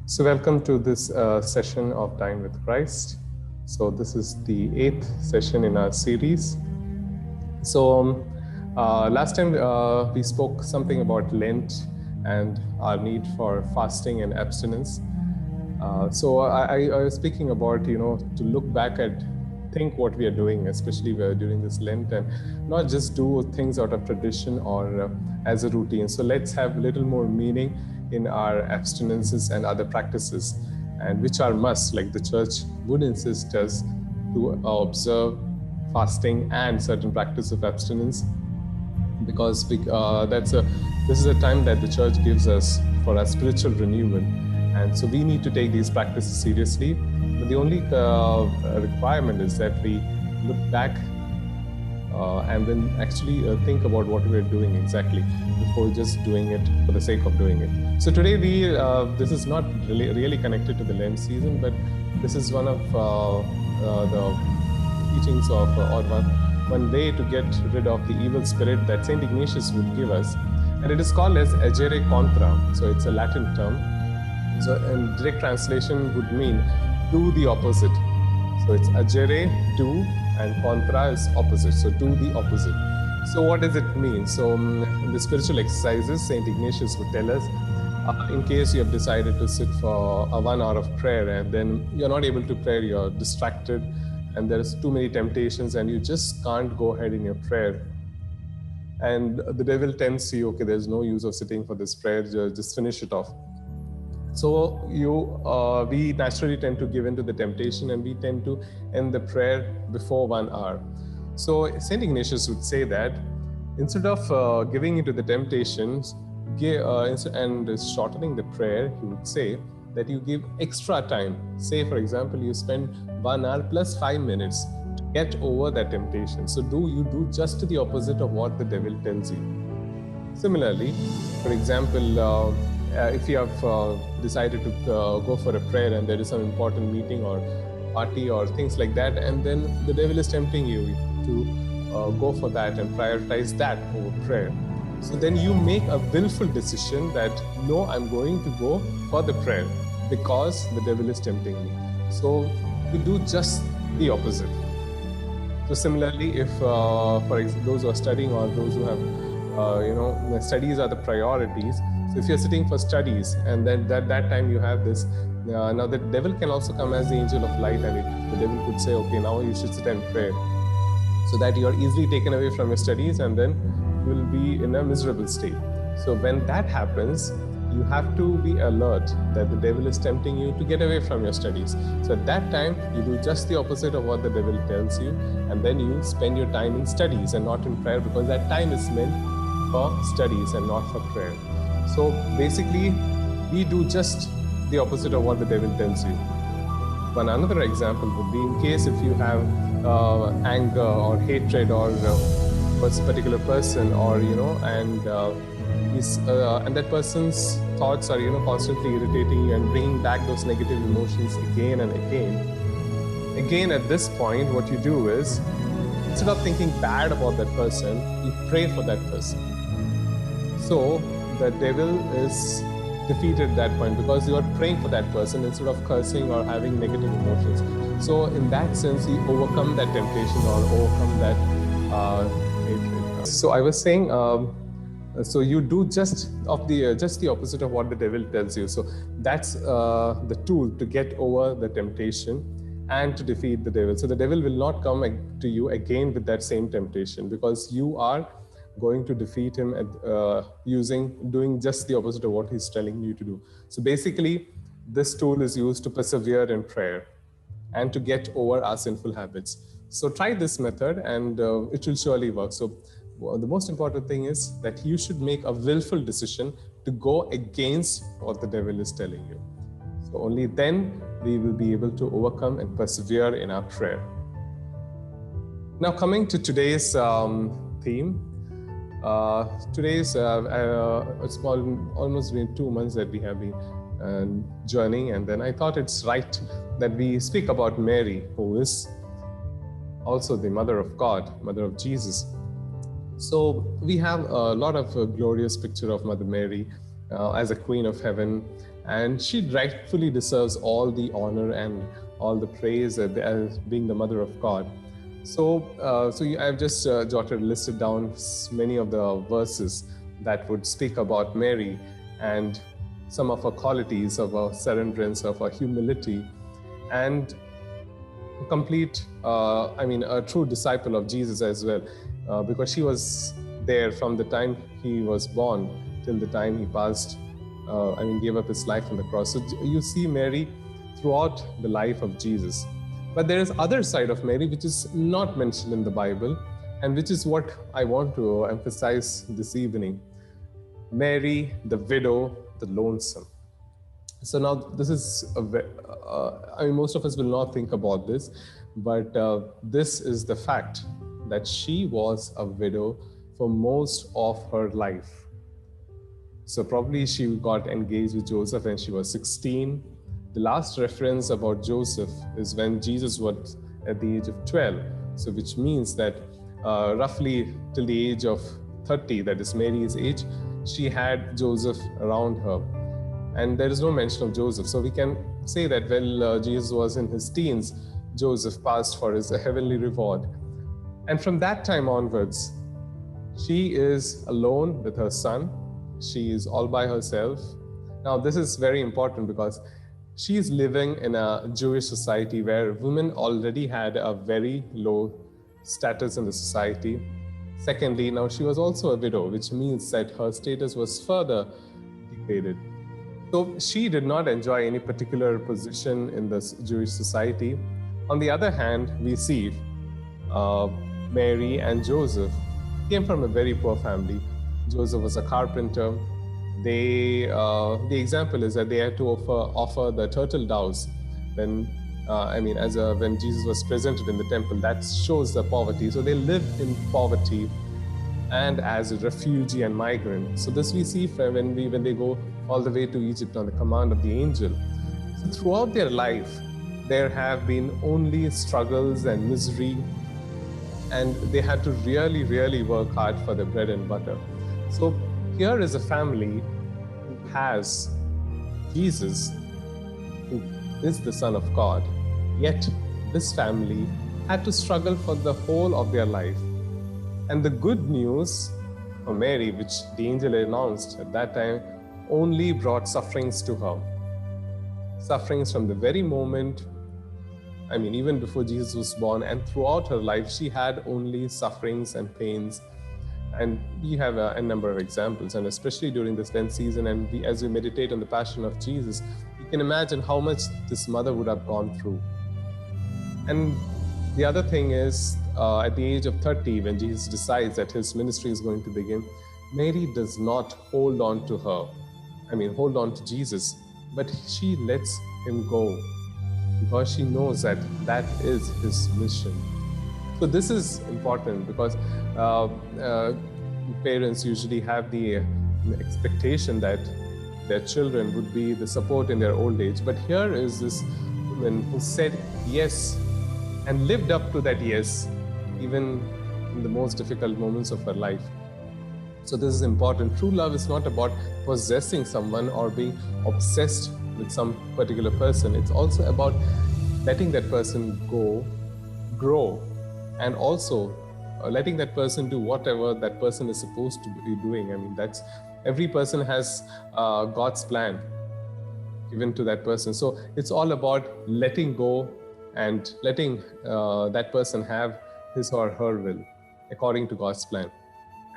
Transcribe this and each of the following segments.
So welcome to this session of Dine with Christ. So this is the 8th session in our series. So last time we spoke something about Lent and our need for fasting and abstinence. So I was speaking about, to look back at, think what we are doing, especially during this Lent, and not just do things out of tradition or as a routine. So let's have a little more meaning in our abstinences and other practices, and which are must, like the church would insist us to observe fasting and certain practice of abstinence, because this is a time that the church gives us for our spiritual renewal, and so we need to take these practices seriously. But the only requirement is that we look back and then actually think about what we're doing exactly before just doing it for the sake of doing it. So today this is not really connected to the Lent season, but this is one of the teachings of or one way to get rid of the evil spirit that Saint Ignatius would give us, and it is called as agere contra. So it's a Latin term. So in direct translation would mean do the opposite. So it's agere, do, and contra is opposite. So do the opposite. So what does it mean? So in the spiritual exercises, Saint Ignatius would tell us, in case you have decided to sit for 1 hour of prayer and then you're not able to pray, you're distracted, and there's too many temptations and you just can't go ahead in your prayer. And the devil tempts you, okay, there's no use of sitting for this prayer, just finish it off. So we naturally tend to give in to the temptation, and we tend to end the prayer before 1 hour. So Saint Ignatius would say that instead of giving into the temptations and shortening the prayer, he would say that you give extra time. Say, for example, you spend 1 hour plus 5 minutes to get over that temptation. So you do just the opposite of what the devil tells you. Similarly, for example, if you have decided to go for a prayer and there is some important meeting or party or things like that, and then the devil is tempting you to go for that and prioritize that over prayer. So then you make a willful decision that, no, I'm going to go for the prayer because the devil is tempting me. So you do just the opposite. So similarly, if for example, those who are studying or those who have, studies are the priorities. So if you're sitting for studies and then that time you have this, now the devil can also come as the angel of light, and the devil could say, okay, now you should sit and pray, so that you are easily taken away from your studies and then you will be in a miserable state. So when that happens, you have to be alert that the devil is tempting you to get away from your studies. So at that time, you do just the opposite of what the devil tells you, and then you spend your time in studies and not in prayer, because that time is meant for studies and not for prayer. So basically, we do just the opposite of what the devil tells you. One another example would be, in case if you have anger or hatred or for a particular person, or and that person's thoughts are constantly irritating you and bringing back those negative emotions again and again. Again, at this point, what you do is, instead of thinking bad about that person, you pray for that person. So the devil is defeated at that point, because you are praying for that person instead of cursing or having negative emotions. So in that sense, you overcome that temptation or overcome that hatred. So I was saying, so you do just the opposite of what the devil tells you. So that's the tool to get over the temptation and to defeat the devil. So the devil will not come to you again with that same temptation, because you are going to defeat him doing just the opposite of what he's telling you to do. So basically, this tool is used to persevere in prayer and to get over our sinful habits. So try this method, and it will surely work. So the most important thing is that you should make a willful decision to go against what the devil is telling you. So only then we will be able to overcome and persevere in our prayer. Now, coming to today's theme. Today's it's almost been 2 months that we have been journeying, and then I thought it's right that we speak about Mary, who is also the Mother of God, Mother of Jesus. So we have a lot of glorious picture of Mother Mary as a queen of heaven, and she rightfully deserves all the honor and all the praise as being the mother of God. I've just listed down many of the verses that would speak about Mary and some of her qualities of her surrenderance, of her humility, and a true disciple of Jesus as well, because she was there from the time he was born till the time he passed, gave up his life on the cross. So you see Mary throughout the life of Jesus. But there is other side of Mary which is not mentioned in the Bible, and which is what I want to emphasize this evening. Mary, the widow, the lonesome. So now this is, most of us will not think about this, but this is the fact that she was a widow for most of her life. So probably she got engaged with Joseph when she was 16. The last reference about Joseph is when Jesus was at the age of 12. So which means that roughly till the age of 30, that is Mary's age, she had Joseph around her. And there is no mention of Joseph. So we can say that when Jesus was in his teens, Joseph passed for his heavenly reward. And from that time onwards, she is alone with her son. She is all by herself. Now, this is very important because she is living in a Jewish society where women already had a very low status in the society. Secondly, now she was also a widow, which means that her status was further degraded. So she did not enjoy any particular position in the Jewish society. On the other hand, we see Mary and Joseph came from a very poor family. Joseph was a carpenter. The example is that they had to offer the turtle doves when Jesus was presented in the temple. That shows the poverty. So they lived in poverty and as a refugee and migrant. So this we see when they go all the way to Egypt on the command of the angel. So throughout their life, there have been only struggles and misery, and they had to really, really work hard for their bread and butter. So here is a family who has Jesus, who is the Son of God, yet this family had to struggle for the whole of their life. And the good news for Mary, which the angel announced at that time, only brought sufferings to her. Sufferings from the very moment, even before Jesus was born, and throughout her life, she had only sufferings and pains. And we have a number of examples, and especially during this Lent season, and as we meditate on the Passion of Jesus, you can imagine how much this mother would have gone through. And the other thing is, at the age of 30, when Jesus decides that his ministry is going to begin, Mary does not hold on to Jesus, but she lets him go because she knows that that is his mission. So this is important because parents usually have the expectation that their children would be the support in their old age. But here is this woman who said yes and lived up to that yes, even in the most difficult moments of her life. So this is important. True love is not about possessing someone or being obsessed with some particular person. It's also about letting that person go, grow, and also letting that person do whatever that person is supposed to be doing. That's every person has God's plan given to that person. So it's all about letting go and letting that person have his or her will according to God's plan.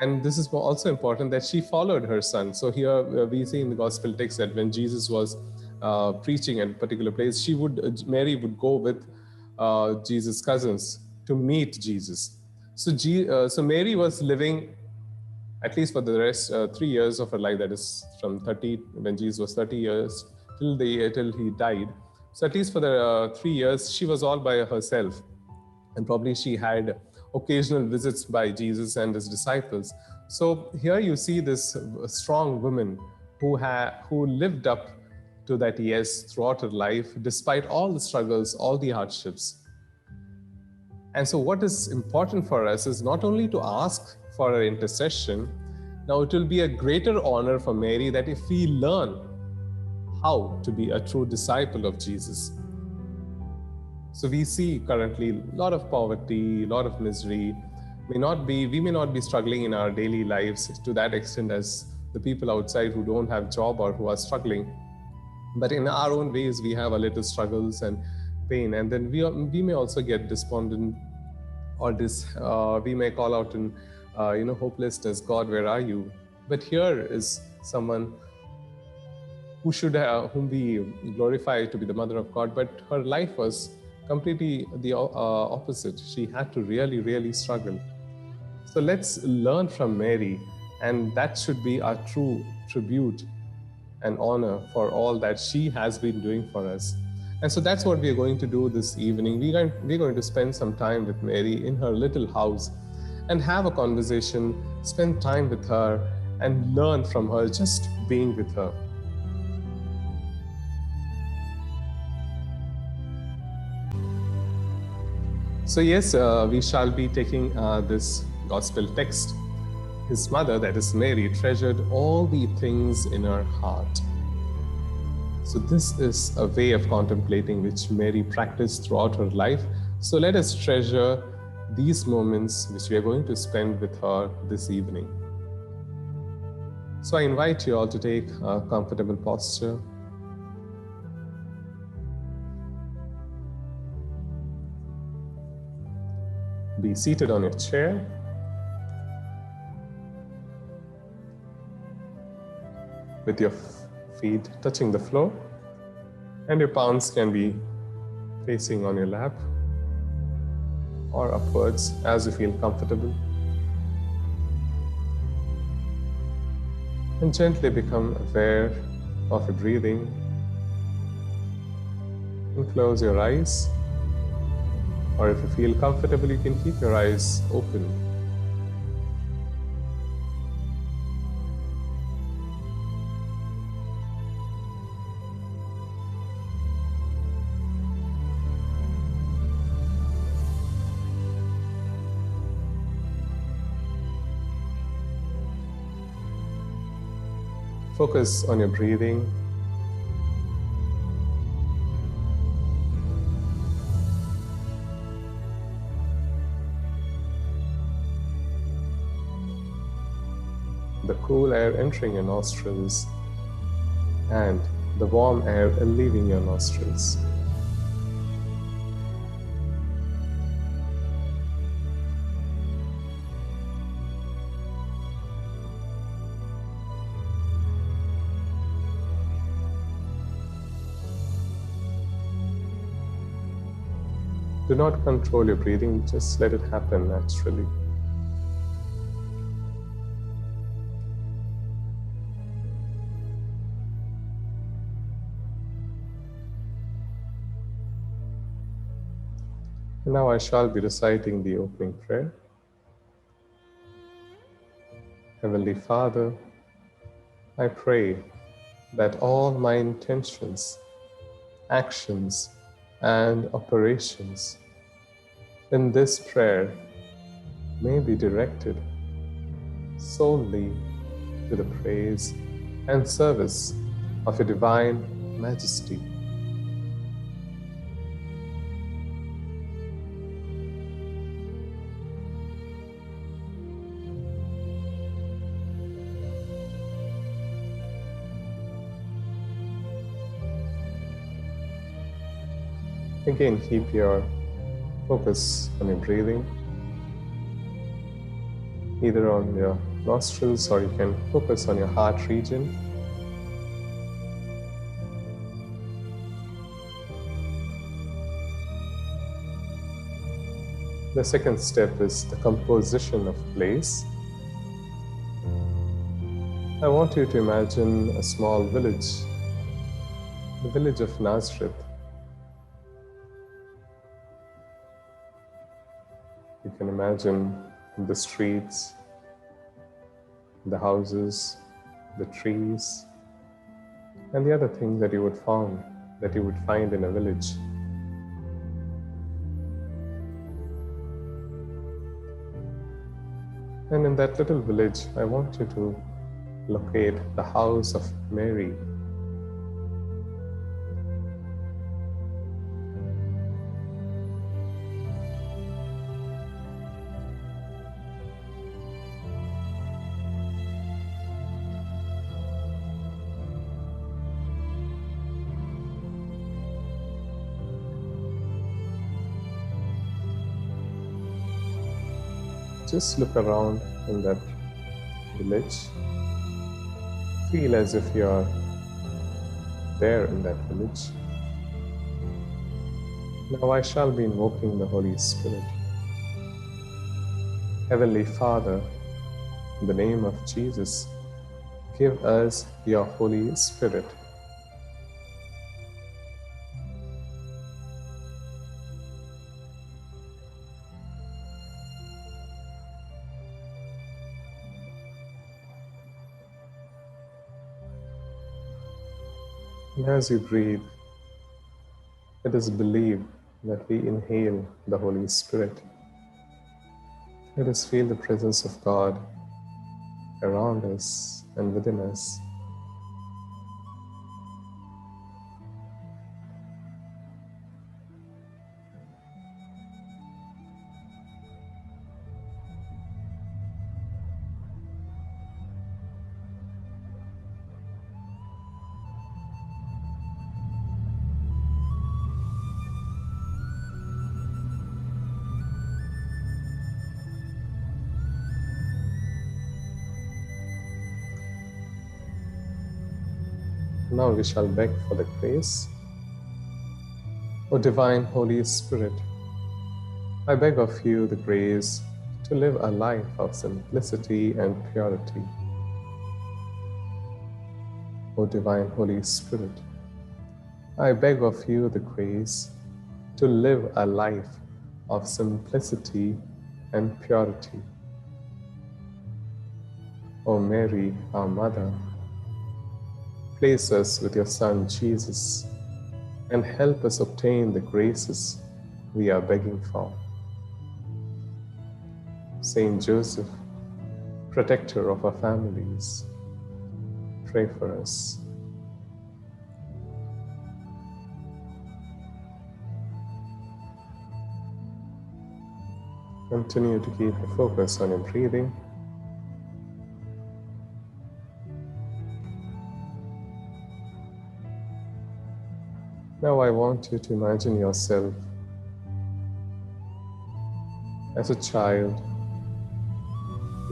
And this is also important that she followed her son. So here we see in the gospel text that when Jesus was preaching at a particular place, Mary would go with Jesus' cousins to meet Jesus. So Mary was living, at least for the rest 3 years of her life, that is from 30, when Jesus was 30 years, till he died. So at least for the 3 years, she was all by herself. And probably she had occasional visits by Jesus and his disciples. So here you see this strong woman who lived up to that yes throughout her life, despite all the struggles, all the hardships. And so what is important for us is not only to ask for her intercession, Now, it will be a greater honor for Mary that if we learn how to be a true disciple of Jesus. So we see currently a lot of poverty, a lot of misery. We may not be struggling in our daily lives to that extent as the people outside who don't have job or who are struggling. But in our own ways, we have a little struggles and pain. And then we may also get despondent, or we may call out in hopelessness, God, where are you? But here is someone whom we glorify to be the mother of God, but her life was completely the opposite. She had to really, really struggle. So let's learn from Mary, and that should be our true tribute and honor for all that she has been doing for us. And so that's what we are going to do this evening. We're going to spend some time with Mary in her little house and have a conversation, spend time with her, and learn from her just being with her. So yes, we shall be taking this gospel text. His mother, that is Mary, treasured all the things in her heart. So this is a way of contemplating which Mary practiced throughout her life. So let us treasure these moments which we are going to spend with her this evening. So I invite you all to take a comfortable posture. Be seated on your chair. With your feet touching the floor, and your palms can be facing on your lap or upwards as you feel comfortable. And gently become aware of your breathing. And close your eyes, or if you feel comfortable, you can keep your eyes open. Focus on your breathing. The cool air entering your nostrils and the warm air leaving your nostrils. Do not control your breathing, just let it happen naturally. Now I shall be reciting the opening prayer. Heavenly Father, I pray that all my intentions, actions, and operations in this prayer may be directed solely to the praise and service of your divine majesty. Again, keep your focus on your breathing, either on your nostrils or you can focus on your heart region. The second step is the composition of place. I want you to imagine a small village, the village of Nazareth. You can imagine the streets, the houses, the trees, and the other things that you would find in a village. And in that little village, I want you to locate the house of Mary. Just look around in that village. Feel as if you're there in that village. Now I shall be invoking the Holy Spirit. Heavenly Father, in the name of Jesus, give us your Holy Spirit. And as you breathe, let us believe that we inhale the Holy Spirit. Let us feel the presence of God around us and within us. Now we shall beg for the grace. O Divine Holy Spirit, I beg of you the grace to live a life of simplicity and purity. O Divine Holy Spirit, I beg of you the grace to live a life of simplicity and purity. O Mary, our Mother, place us with your Son Jesus and help us obtain the graces we are begging for. Saint Joseph, protector of our families, pray for us. Continue to keep the focus on your breathing. Now I want you to imagine yourself as a child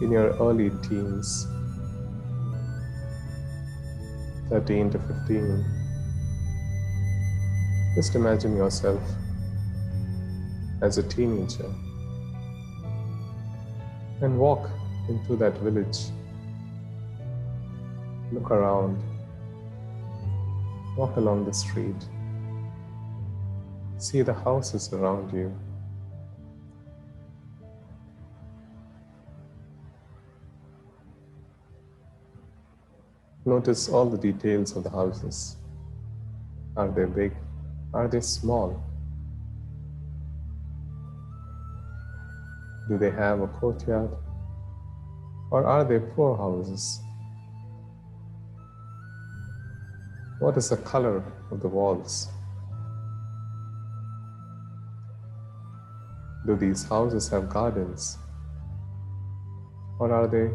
in your early teens, 13 to 15. Just imagine yourself as a teenager and walk into that village. Look around, walk along the street. See the houses around you. Notice all the details of the houses. Are they big? Are they small? Do they have a courtyard? Or are they poor houses? What is the color of the walls? Do these houses have gardens? Or are they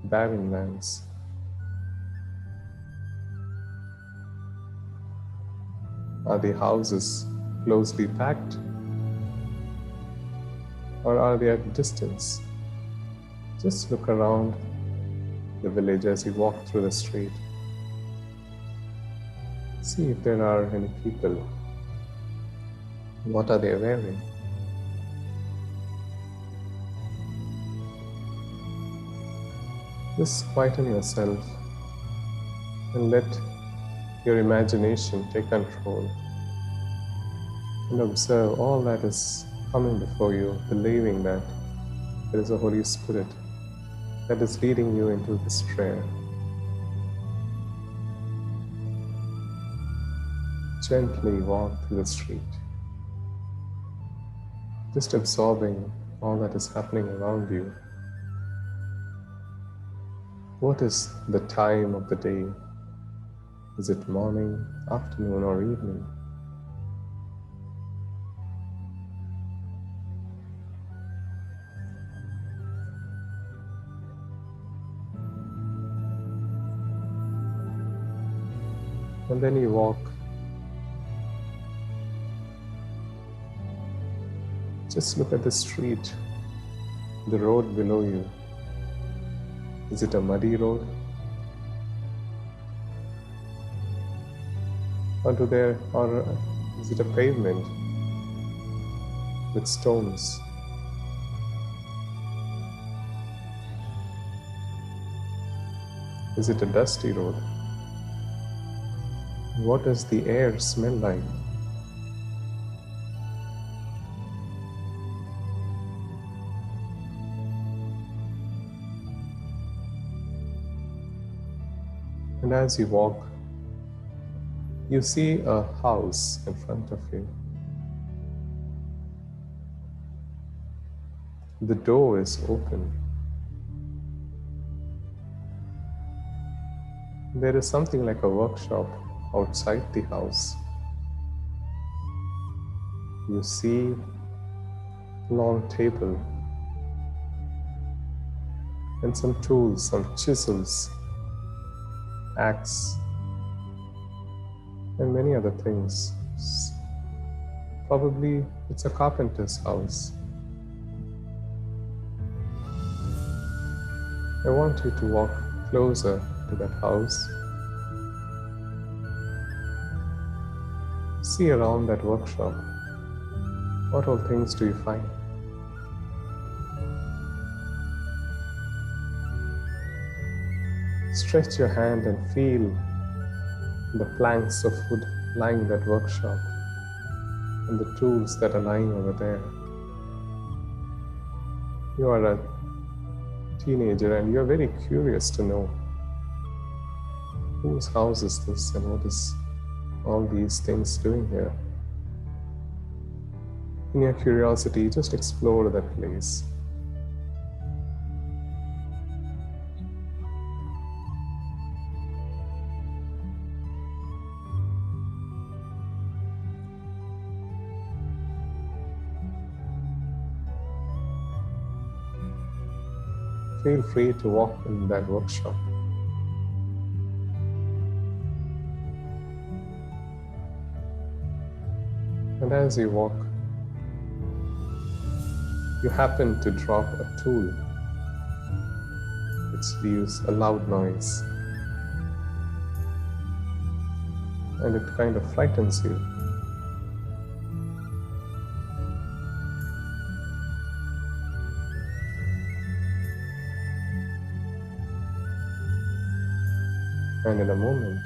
barren lands? Are the houses closely packed? Or are they at a distance? Just look around the village as you walk through the street. See if there are any people. What are they wearing? Just quieten yourself and let your imagination take control and observe all that is coming before you, believing that there is a Holy Spirit that is leading you into this prayer. Gently walk through the street, just absorbing all that is happening around you. What is the time of the day? Is it morning, afternoon, or evening? And then you walk. Just look at the street, the road below you. Is it a muddy road? Or is it a pavement with stones? Is it a dusty road? What does the air smell like? And as you walk, you see a house in front of you. The door is open. There is something like a workshop outside the house. You see a long table and some tools, some chisels, axe, and many other things. Probably it's a carpenter's house. I want you to walk closer to that house. See around that workshop. What all things do you find? Stretch your hand and feel the planks of wood lying in that workshop and the tools that are lying over there. You are a teenager and you are very curious to know whose house is this and what is all these things doing here. In your curiosity, just explore that place. Feel free to walk in that workshop. And as you walk, you happen to drop a tool which leaves a loud noise, and it kind of frightens you. And in a moment,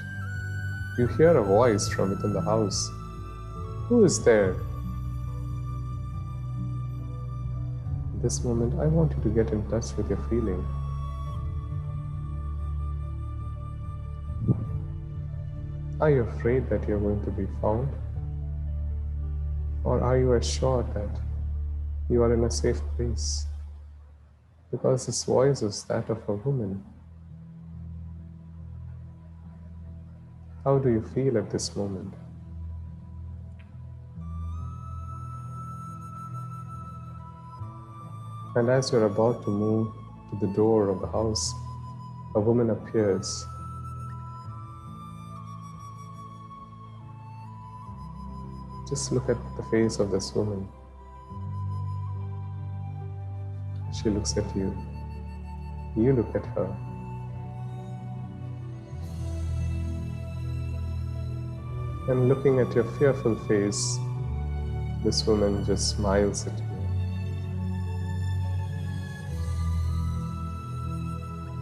you hear a voice from within the house. Who is there? At this moment, I want you to get in touch with your feeling. Are you afraid that you're going to be found? Or are you assured that you are in a safe place? Because this voice is that of a woman. How do you feel at this moment? And as you're about to move to the door of the house, a woman appears. Just look at the face of this woman. She looks at you. You look at her. And looking at your fearful face, this woman just smiles at you.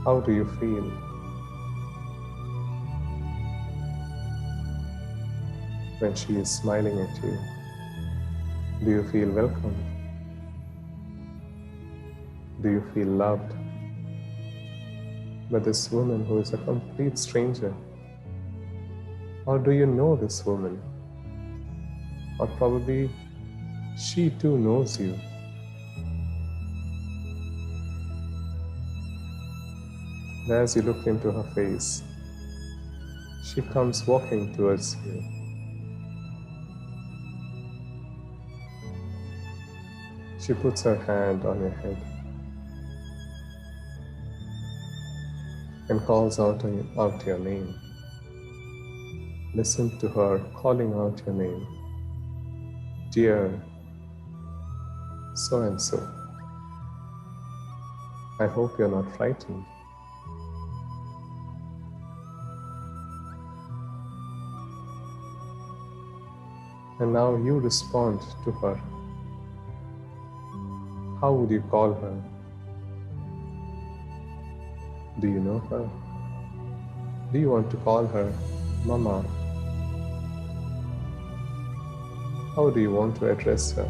How do you feel? When she is smiling at you? Do you feel welcome? Do you feel loved by this woman who is a complete stranger? Or do you know this woman? Or probably she too knows you. And as you look into her face, she comes walking towards you. She puts her hand on your head and calls out your name. Listen to her calling out your name. Dear so and so. I hope you're not frightened. And now you respond to her. How would you call her? Do you know her? Do you want to call her Mama? How do you want to address her?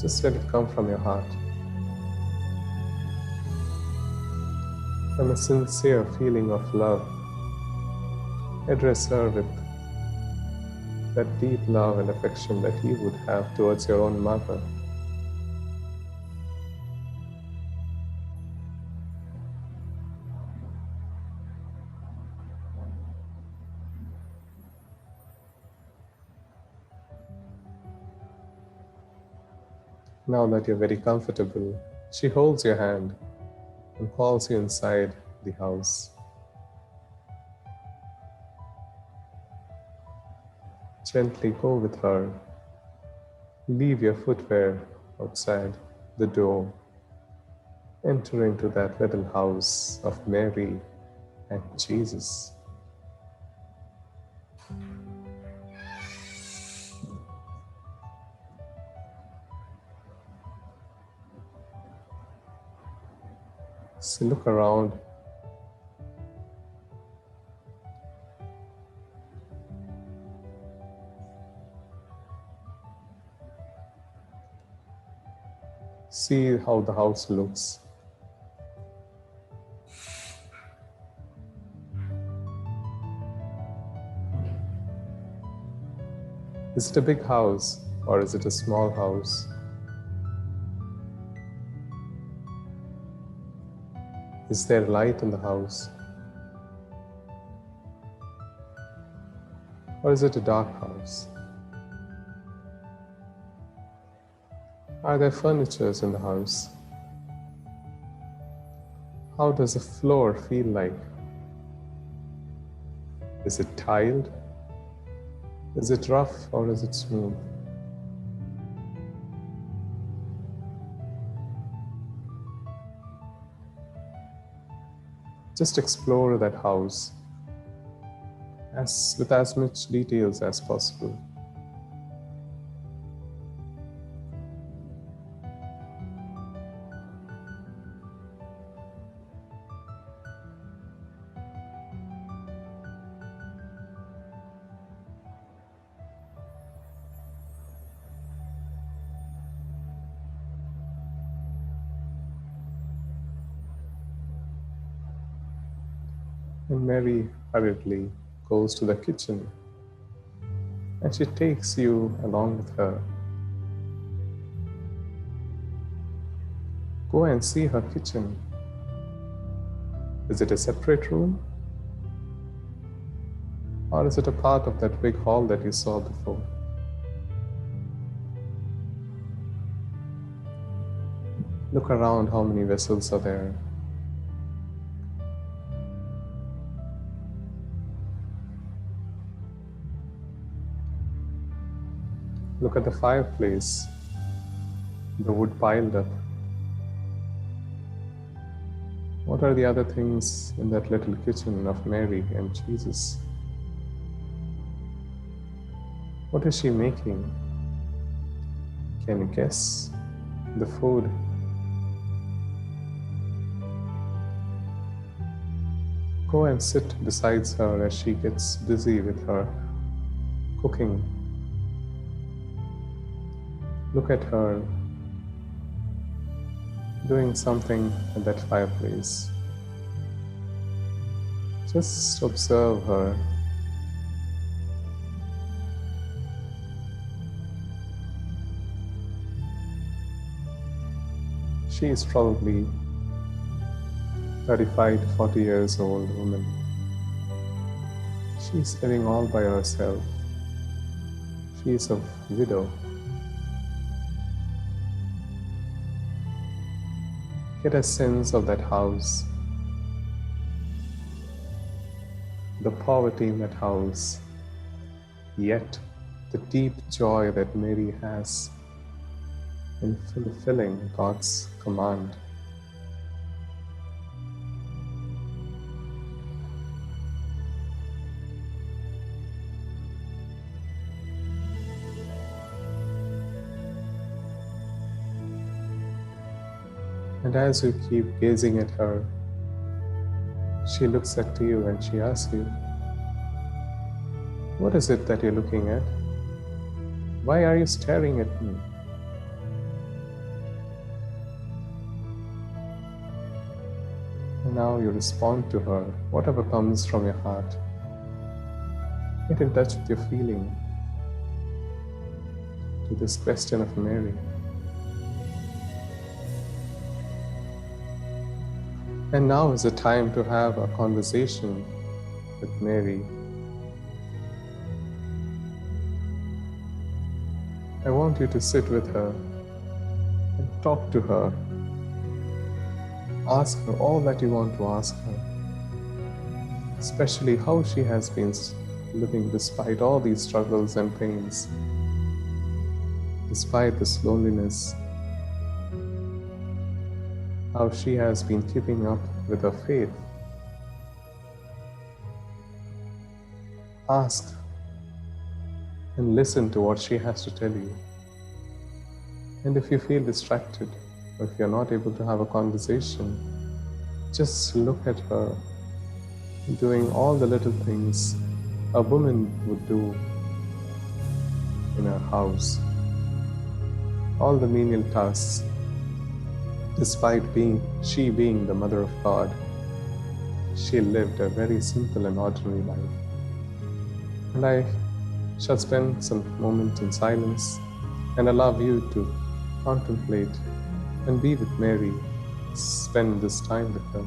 Just let it come from your heart. From a sincere feeling of love, address her with that deep love and affection that you would have towards your own mother. Now that you're very comfortable, she holds your hand and calls you inside the house. Gently go with her. Leave your footwear outside the door. Enter into that little house of Mary and Jesus. So look around. See how the house looks. Is it a big house or is it a small house? Is there light in the house? Or is it a dark house? Are there furnitures in the house? How does the floor feel like? Is it tiled? Is it rough or is it smooth? Just explore that house with as much details as possible. And Mary hurriedly goes to the kitchen and she takes you along with her. Go and see her kitchen. Is it a separate room? Or is it a part of that big hall that you saw before? Look around, how many vessels are there? Look at the fireplace, the wood piled up. What are the other things in that little kitchen of Mary and Jesus? What is she making? Can you guess? The food. Go and sit beside her as she gets busy with her cooking. Look at her doing something at that fireplace. Just observe her. She is probably 35 to 40 years old woman. She's living all by herself. She is a widow. Get a sense of that house, the poverty in that house, yet the deep joy that Mary has in fulfilling God's command. And as you keep gazing at her, she looks at you and she asks you, "What is it that you're looking at? Why are you staring at me?" And now you respond to her, whatever comes from your heart. Get in touch with your feeling to this question of Mary. And now is the time to have a conversation with Mary. I want you to sit with her and talk to her. Ask her all that you want to ask her, especially how she has been living despite all these struggles and pains, despite this loneliness, how she has been keeping up with her faith. Ask and listen to what she has to tell you. And if you feel distracted, or if you're not able to have a conversation, just look at her doing all the little things a woman would do in her house, all the menial tasks. Despite she being the Mother of God, she lived a very simple and ordinary life. And I shall spend some moments in silence and allow you to contemplate and be with Mary, spend this time with her.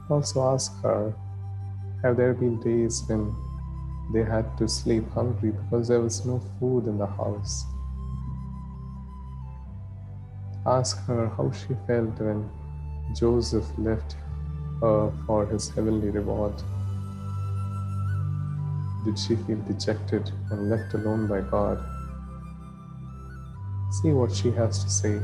Also ask her, have there been days when they had to sleep hungry because there was no food in the house? Ask her how she felt when Joseph left her for his heavenly reward. Did she feel dejected and left alone by God? See what she has to say.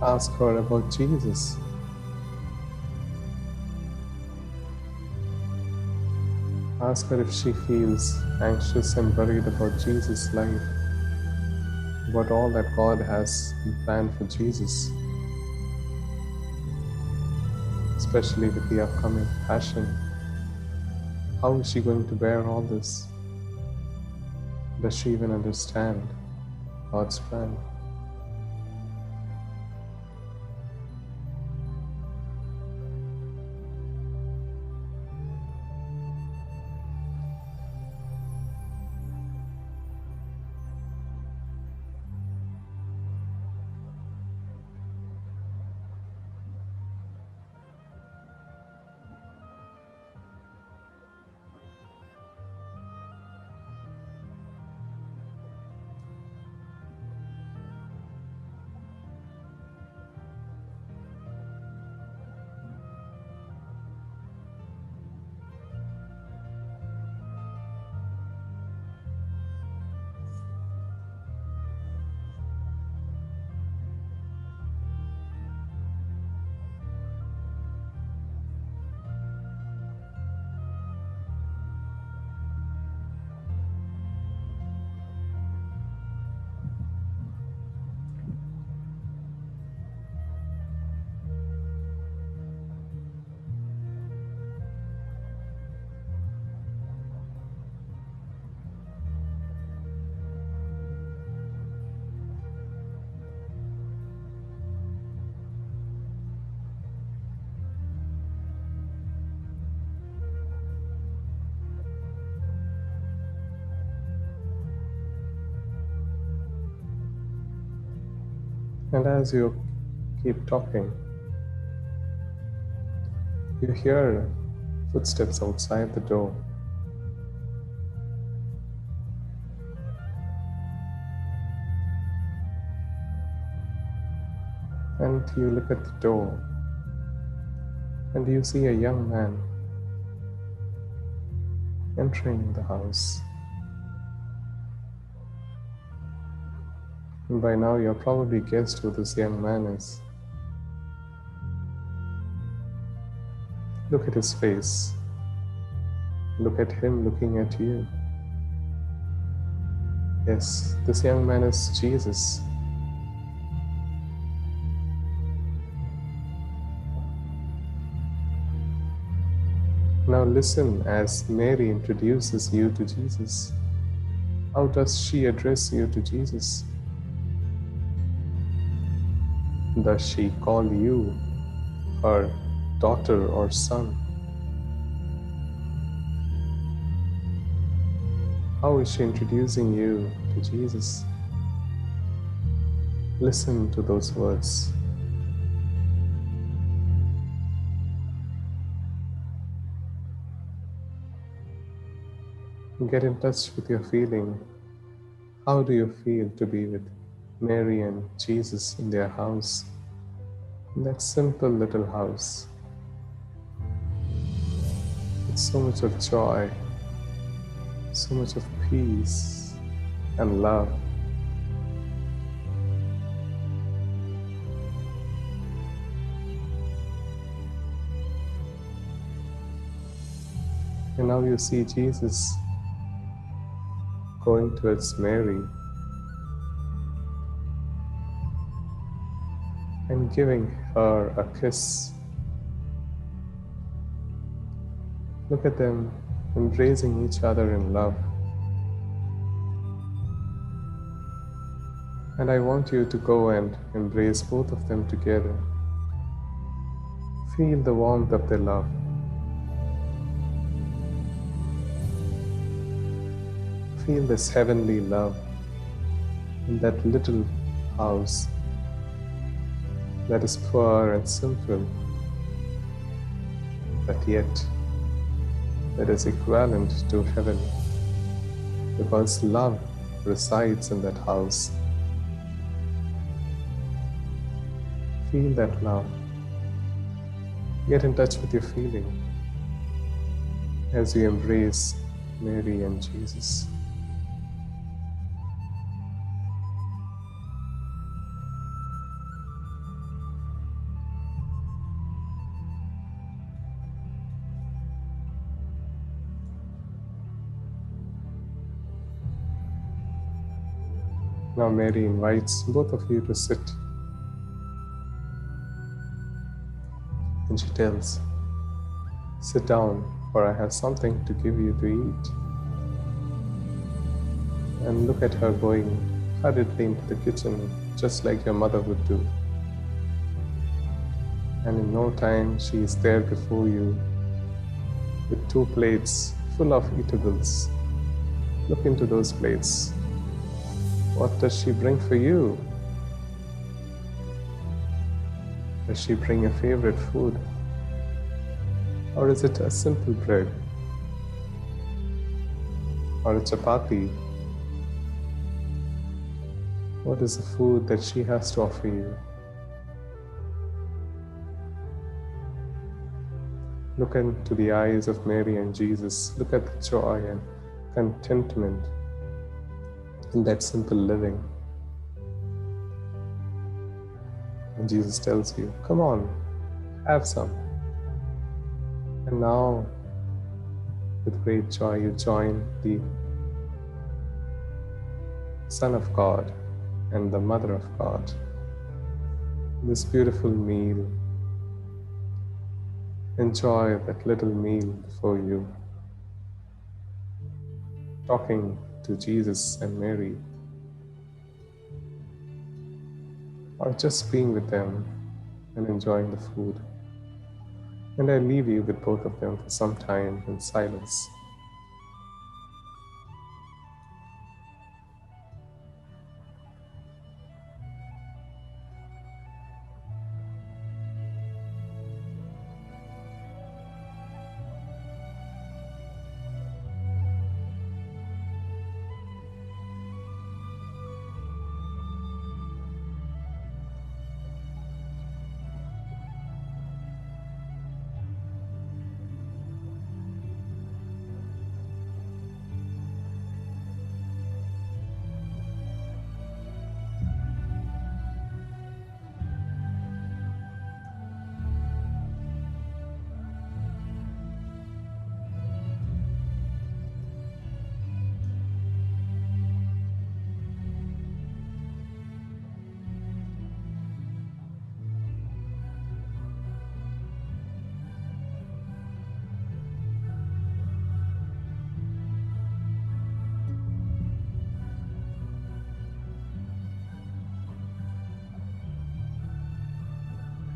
Ask her about Jesus. Ask her if she feels anxious and worried about Jesus' life, about all that God has planned for Jesus. especially with the upcoming Passion. How is she going to bear all this? Does she even understand God's plan? And as you keep talking, you hear footsteps outside the door. And you look at the door and you see a young man entering the house. And by now you're probably guessed who this young man is. Look at his face. Look at him looking at you. Yes, this young man is Jesus. Now listen as Mary introduces you to Jesus. How does she address you to Jesus? Does she call you her daughter or son? How is she introducing you to Jesus? Listen to those words. Get in touch with your feeling. How do you feel to be with Mary and Jesus in their house? In that simple little house. With so much of joy, so much of peace and love. And now you see Jesus going towards Mary and giving her a kiss. Look at them embracing each other in love. And I want you to go and embrace both of them together. Feel the warmth of their love. Feel this heavenly love in that little house that is poor and simple, but yet that is equivalent to heaven, because love resides in that house. Feel that love. Get in touch with your feeling as you embrace Mary and Jesus. Now Mary invites both of you to sit And she tells, "Sit down, for I have something to give you to eat." And look at her going hurriedly into the kitchen, just like your mother would do. And in no time, she is there before you with 2 plates full of eatables. Look into those plates. What does she bring for you? Does she bring your favorite food? Or is it a simple bread? Or a chapati? What is the food that she has to offer you? Look into the eyes of Mary and Jesus. Look at the joy and contentment in that simple living. And Jesus tells you, "Come on, have some." And now, with great joy, you join the Son of God and the Mother of God. This beautiful meal. Enjoy that little meal before you. Talking to Jesus and Mary. Or just being with them and enjoying the food. And I leave you with both of them for some time in silence.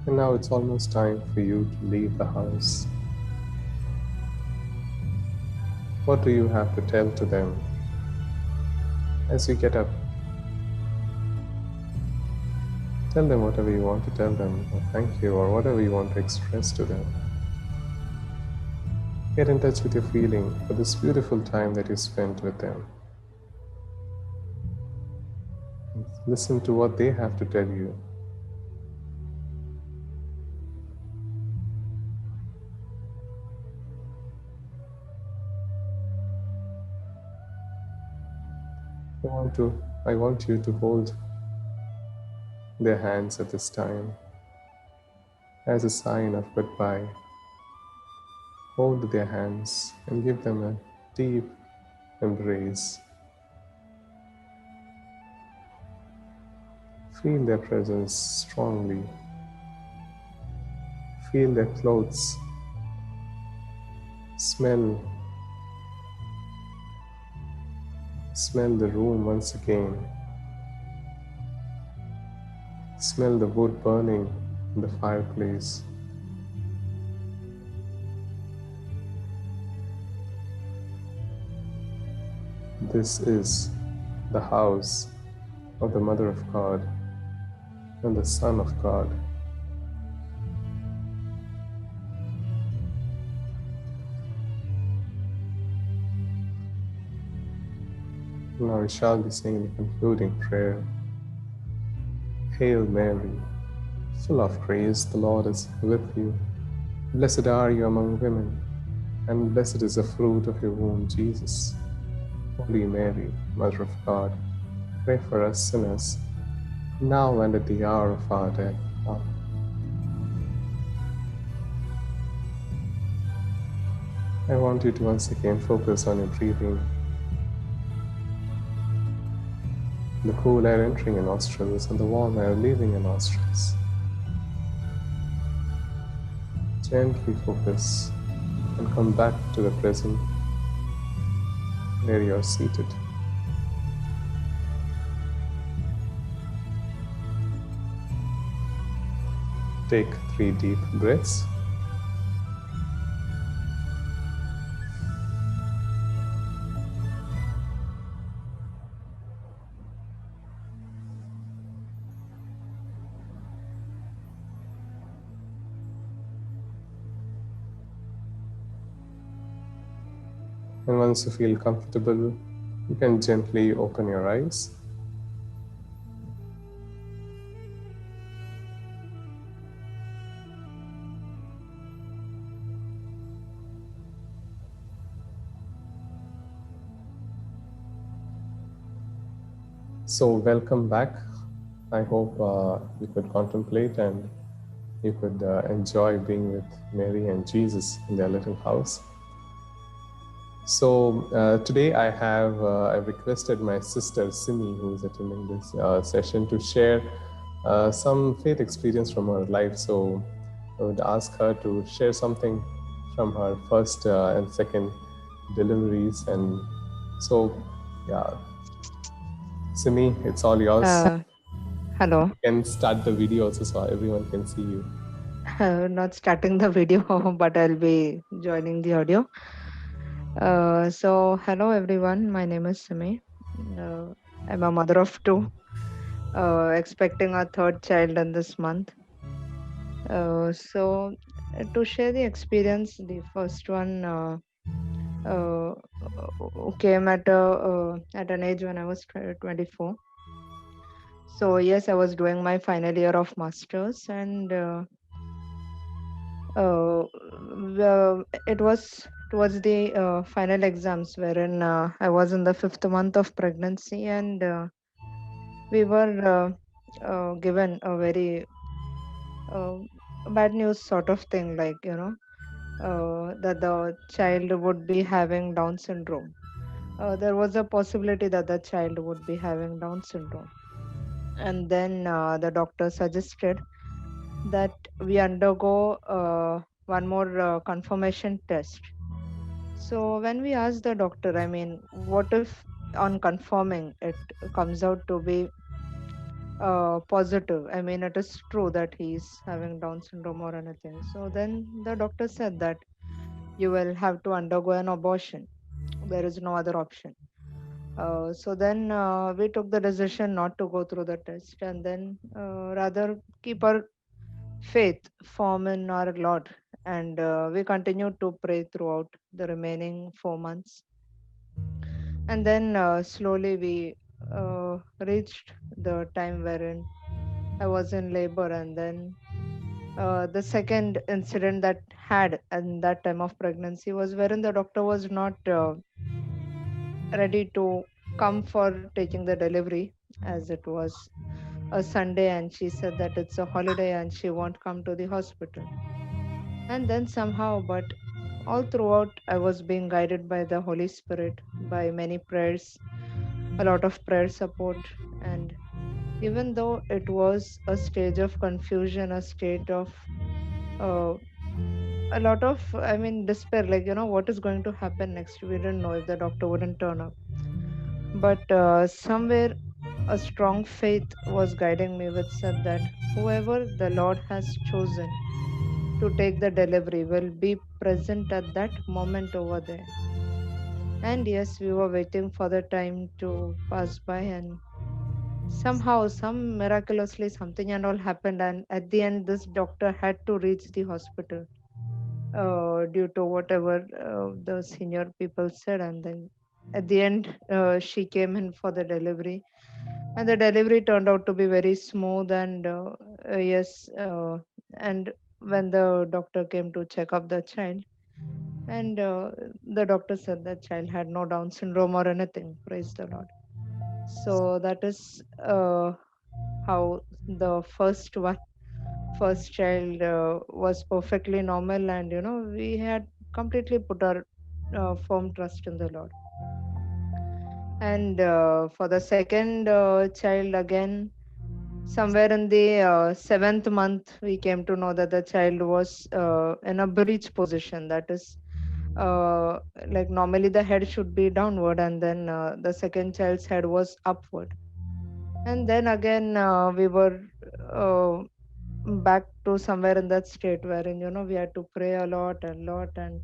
And now it's almost time for you to leave the house. What do you have to tell to them as you get up? Tell them whatever you want to tell them, or thank you, or whatever you want to express to them. Get in touch with your feeling for this beautiful time that you spent with them. Listen to what they have to tell you. I want you to hold their hands at this time as a sign of goodbye. Hold their hands and give them a deep embrace. Feel their presence strongly. Feel their clothes. Smell the room once again. Smell the wood burning in the fireplace. This is the house of the Mother of God and the Son of God. Now we shall be saying the concluding prayer. Hail Mary, full of grace, the Lord is with you. Blessed are you among women, and blessed is the fruit of your womb, Jesus. Holy Mary, Mother of God, pray for us sinners, now and at the hour of our death. Amen. I want you to once again focus on your breathing. The cool air entering your nostrils and the warm air leaving your nostrils. Gently focus and come back to the present where you're seated. Take 3 deep breaths. And once you feel comfortable, you can gently open your eyes. So, welcome back. I hope you could contemplate and you could enjoy being with Mary and Jesus in their little house. So today I've requested my sister Simi, who is attending this session, to share some faith experience from her life. So I would ask her to share something from her first and second deliveries. And so, yeah, Simi, it's all yours. Hello. You can start the video also so everyone can see you. Not starting the video, but I'll be joining the audio. So, hello everyone. My name is Simi. Uh, I'm a mother of two, expecting a third child in this month. To share the experience, the first one uh, came at an age when I was 24. So yes, I was doing my final year of masters, and it was towards the final exams, wherein I was in the fifth month of pregnancy, and we were given a very uh, bad news sort of thing, like, that the child would be having Down syndrome. There was a possibility that the child would be having Down syndrome, and then the doctor suggested that we undergo one more confirmation test. So when we asked the doctor, I mean, what if on confirming it comes out to be positive? I mean, it is true that he's having Down syndrome or anything. So then the doctor said that you will have to undergo an abortion. There is no other option. So then we took the decision not to go through the test, and then rather keep our faith firm in our Lord. And we continued to pray throughout the remaining 4 months. And then slowly we reached the time wherein I was in labor. And then the second incident that had in that time of pregnancy was wherein the doctor was not ready to come for taking the delivery, as it was a Sunday, and she said that it's a holiday and she won't come to the hospital. And then somehow, but all throughout, I was being guided by the Holy Spirit, by many prayers, a lot of prayer support. And even though it was a stage of confusion, a state of uh, a lot of, I mean, despair, like, what is going to happen next? We didn't know if the doctor wouldn't turn up. But somewhere a strong faith was guiding me, which said that whoever the Lord has chosen to take the delivery will be present at that moment over there. And yes, we were waiting for the time to pass by, and somehow, some miraculously, something and all happened. And at the end, this doctor had to reach the hospital due to whatever the senior people said. And then at the end, she came in for the delivery, and the delivery turned out to be very smooth. And yes, and when the doctor came to check up the child, and the doctor said the child had no Down syndrome or anything. Praise the Lord. So that is how the first child was perfectly normal, and we had completely put our firm trust in the Lord. And for the second child, again, somewhere in the seventh month, we came to know that the child was in a breech position. That is, uh, like normally the head should be downward, and then the second child's head was upward. And then again, we were uh, back to somewhere in that state wherein we had to pray a lot and lot. And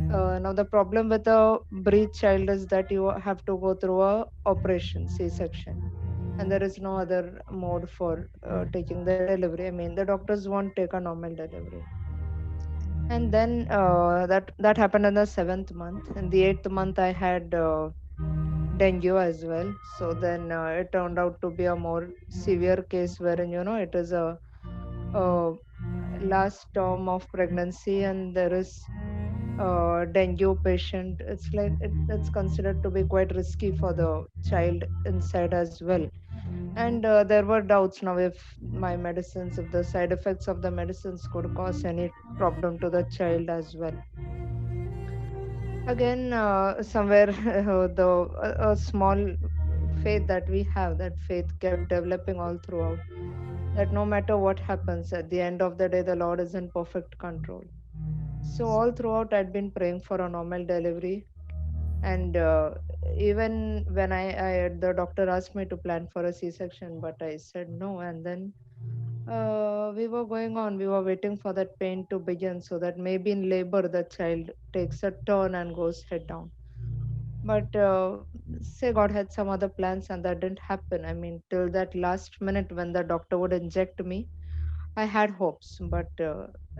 now the problem with a breech child is that you have to go through a operation, C-section, and there is no other mode for taking the delivery. I mean, the doctors won't take a normal delivery. And then that happened in the seventh month. In the eighth month, I had dengue as well. So then it turned out to be a more severe case wherein it is a last term of pregnancy, and there is dengue patient. It's like it's considered to be quite risky for the child inside as well. And there were doubts now if my medicines, if the side effects of the medicines could cause any problem to the child as well. Again, somewhere a small faith that we have, that faith kept developing all throughout, that no matter what happens, at the end of the day, the Lord is in perfect control. So all throughout, I'd been praying for a normal delivery. And even when the doctor asked me to plan for a C-section, but I said no. And then we were going on, we were waiting for that pain to begin, so that maybe in labor the child takes a turn and goes head down. But say God had some other plans, and that didn't happen. I mean, till that last minute when the doctor would inject me, I had hopes. But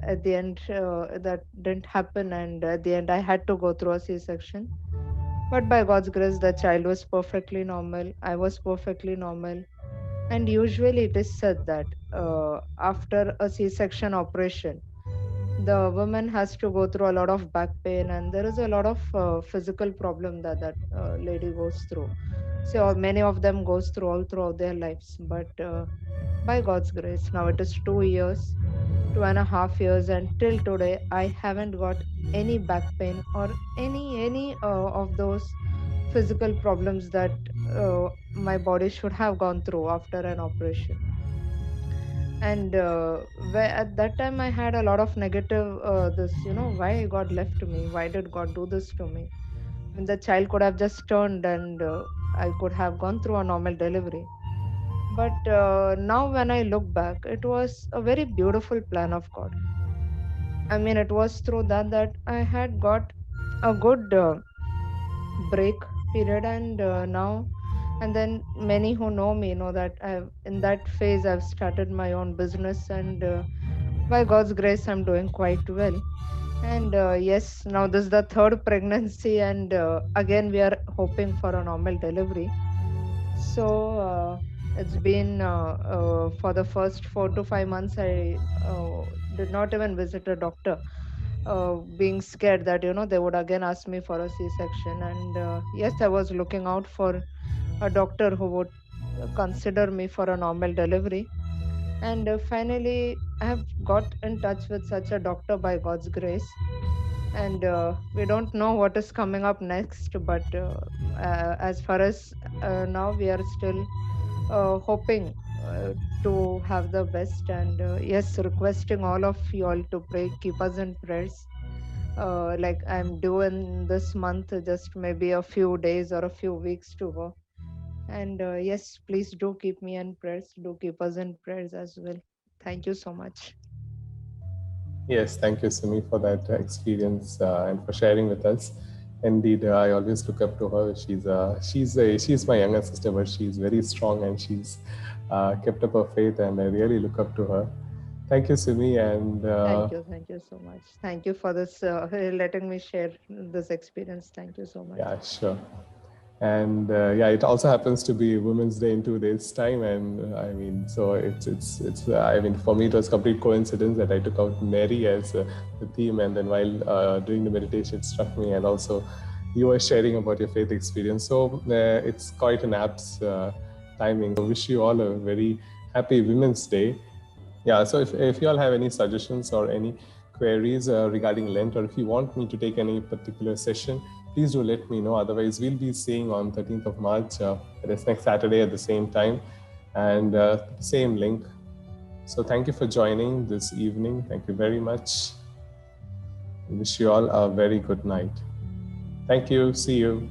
at the end, that didn't happen, and at the end, I had to go through a C-section. But by God's grace, the child was perfectly normal. I was perfectly normal. And usually, it is said that after a C-section operation, the woman has to go through a lot of back pain, and there is a lot of physical problem that lady goes through. So many of them goes through all throughout their lives. But by God's grace, now it is 2 years, 2.5 years, and till today, I haven't got any back pain or any of those physical problems that my body should have gone through after an operation. And at that time, I had a lot of negative this, why God left me? Why did God do this to me? When the child could have just turned, and I could have gone through a normal delivery. But now, when I look back, it was a very beautiful plan of God. I mean, it was through that I had got a good break period. And now, and then many who know me know that in that phase I've started my own business, and by God's grace, I'm doing quite well. And yes, now this is the third pregnancy, and again we are hoping for a normal delivery. So it's been for the first 4 to 5 months, I did not even visit a doctor, being scared that they would again ask me for a C-section. And yes, I was looking out for a doctor who would consider me for a normal delivery. And finally, I have got in touch with such a doctor by God's grace. And we don't know what is coming up next, but as far as now, we are still hoping to have the best. And yes, requesting all of you all to pray, keep us in prayers. Like I'm doing this month, just maybe a few days or a few weeks to go. And yes, please do keep me in prayers. Do keep us in prayers as well. Thank you so much. Yes, thank you, Simi, for that experience and for sharing with us. Indeed, I always look up to her. She's my younger sister, but she's very strong and she's kept up her faith, and I really look up to her. Thank you, Simi, and Thank you so much. Thank you for this, letting me share this experience. Thank you so much. yeah, sure. And yeah, it also happens to be Women's Day in 2 days' time, and I mean, so it's. I mean, for me, it was complete coincidence that I took out Mary as the theme, and then while doing the meditation, it struck me, and also you were sharing about your faith experience. So it's quite an apt timing. So wish you all a very happy Women's Day. Yeah, so if you all have any suggestions or any queries regarding Lent, or if you want me to take any particular session, please do let me know. Otherwise, we'll be seeing on 13th of March, that is next Saturday at the same time. and same link. So thank you for joining this evening. Thank you very much. I wish you all a very good night. Thank you. See you.